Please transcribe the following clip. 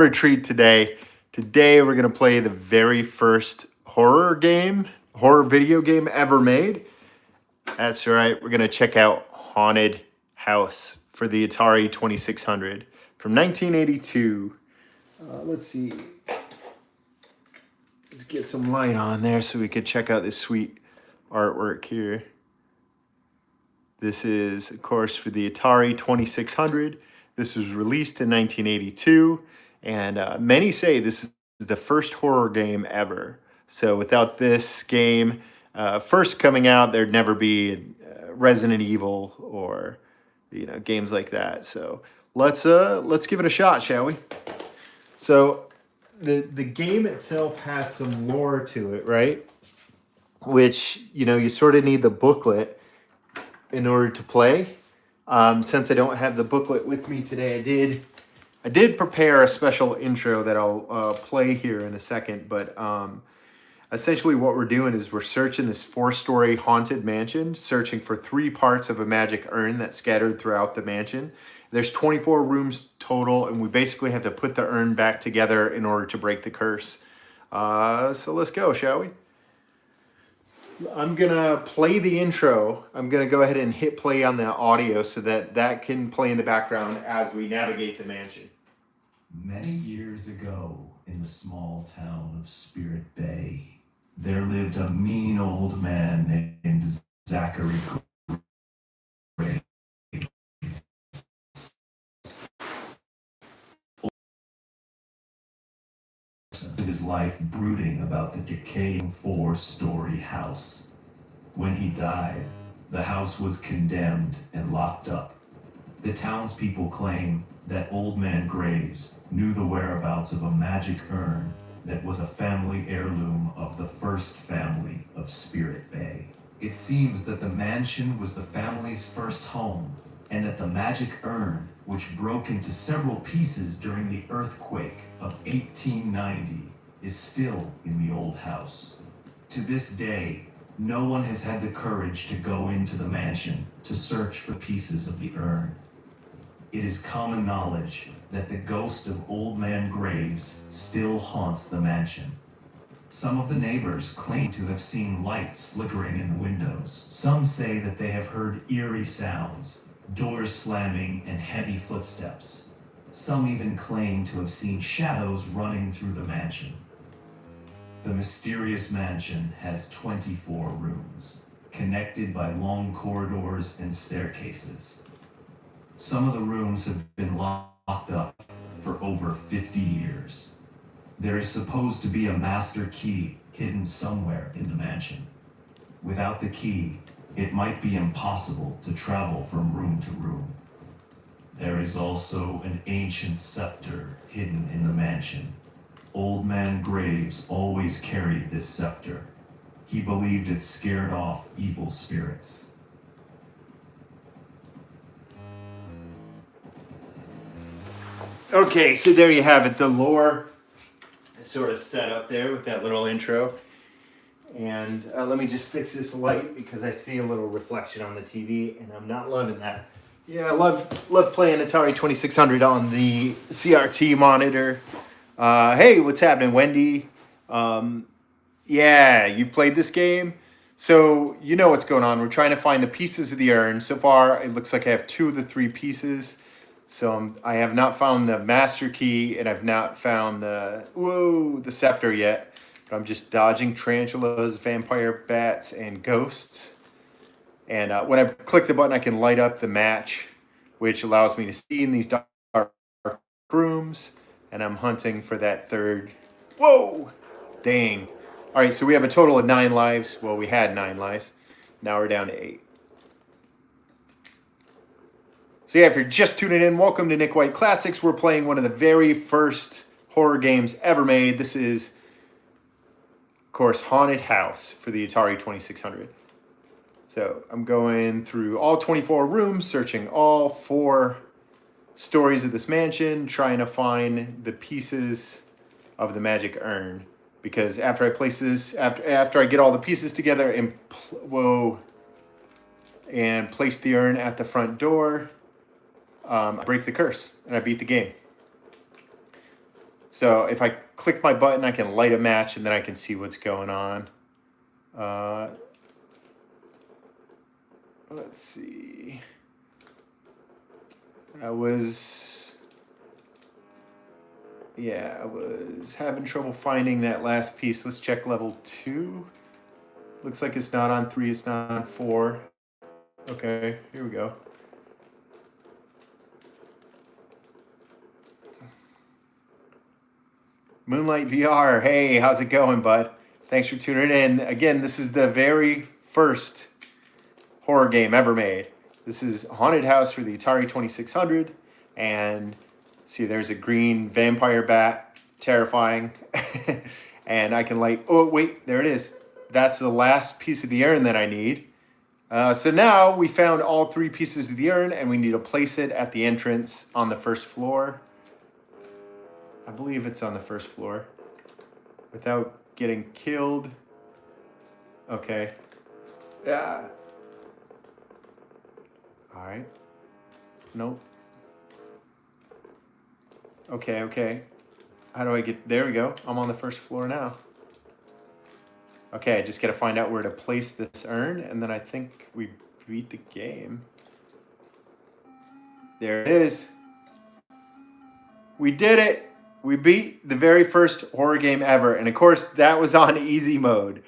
a treat today. Today we're gonna play the very first horror video game ever made. That's right. We're gonna check out Haunted House for the Atari 2600 from 1982. Let's see. Let's get some light on there so we could check out this sweet artwork here. This is, of course, for the Atari 2600. This was released in 1982, and many say this is the first horror game ever. So without this game first coming out, there'd never be Resident Evil or games like that. So let's give it a shot, shall we? So the game itself has some lore to it, right? Which you sort of need the booklet in order to play. Since I don't have the booklet with me today, I did prepare a special intro that I'll play here in a second. But essentially what we're doing is we're searching this 4-story haunted mansion, searching for 3 parts of a magic urn that's scattered throughout the mansion. There's 24 rooms total, and we basically have to put the urn back together in order to break the curse. So let's go, shall we? I'm going to play the intro. I'm going to go ahead and hit play on the audio so that can play in the background as we navigate the mansion. Many years ago, in the small town of Spirit Bay, there lived a mean old man named Zachary Graves. His life brooding about the decaying 4-story house. When he died, the house was condemned and locked up. The townspeople claim that Old Man Graves knew the whereabouts of a magic urn that was a family heirloom of the first family of Spirit Bay. It seems that the mansion was the family's first home, and that the magic urn, which broke into several pieces during the earthquake of 1890, is still in the old house. To this day, no one has had the courage to go into the mansion to search for pieces of the urn. It is common knowledge that the ghost of Old Man Graves still haunts the mansion. Some of the neighbors claim to have seen lights flickering in the windows. Some say that they have heard eerie sounds, doors slamming, and heavy footsteps. Some even claim to have seen shadows running through the mansion. The mysterious mansion has 24 rooms, connected by long corridors and staircases. Some of the rooms have been locked up for over 50 years. There is supposed to be a master key hidden somewhere in the mansion. Without the key, it might be impossible to travel from room to room. There is also an ancient scepter hidden in the mansion. Old Man Graves always carried this scepter. He believed it scared off evil spirits. Okay, so there you have it. The lore is sort of set up there with that little intro. And let me just fix this light because I see a little reflection on the TV and I'm not loving that. Yeah, I love playing Atari 2600 on the CRT monitor. Hey, what's happening, Wendy? Yeah, you've played this game? So you know what's going on. We're trying to find the pieces of the urn. So far, it looks like I have 2 of the 3 pieces. So I have not found the master key, and I've not found the scepter yet. But I'm just dodging tarantulas, vampire bats, and ghosts. And when I click the button, I can light up the match, which allows me to see in these dark rooms. And I'm hunting for that 3rd. Whoa! Dang. All right, so we have a total of 9 lives. Well, we had 9 lives. Now we're down to 8. So yeah, if you're just tuning in, welcome to Nick White Classics. We're playing one of the very first horror games ever made. This is, of course, Haunted House for the Atari 2600. So I'm going through all 24 rooms, searching all 4 stories of this mansion, trying to find the pieces of the magic urn. Because after I place this, after I get all the pieces together and place the urn at the front door, I break the curse and I beat the game. So if I click my button, I can light a match and then I can see what's going on. Let's see. I was having trouble finding that last piece. Let's check level 2. Looks like it's not on 3, it's not on 4. Okay, here we go. Moonlight VR, hey, how's it going, bud? Thanks for tuning in. Again, this is the very first horror game ever made. This is Haunted House for the Atari 2600, and see, there's a green vampire bat, terrifying. And I can light, oh wait, there it is. That's the last piece of the urn that I need. So now we found all 3 pieces of the urn, and we need to place it at the entrance on the first floor. I believe it's on the first floor. Without getting killed. Okay. Yeah. Alright. Nope. Okay. How do I get... There we go. I'm on the first floor now. Okay, I just gotta find out where to place this urn, and then I think we beat the game. There it is. We did it! We beat the very first horror game ever, and of course, that was on easy mode.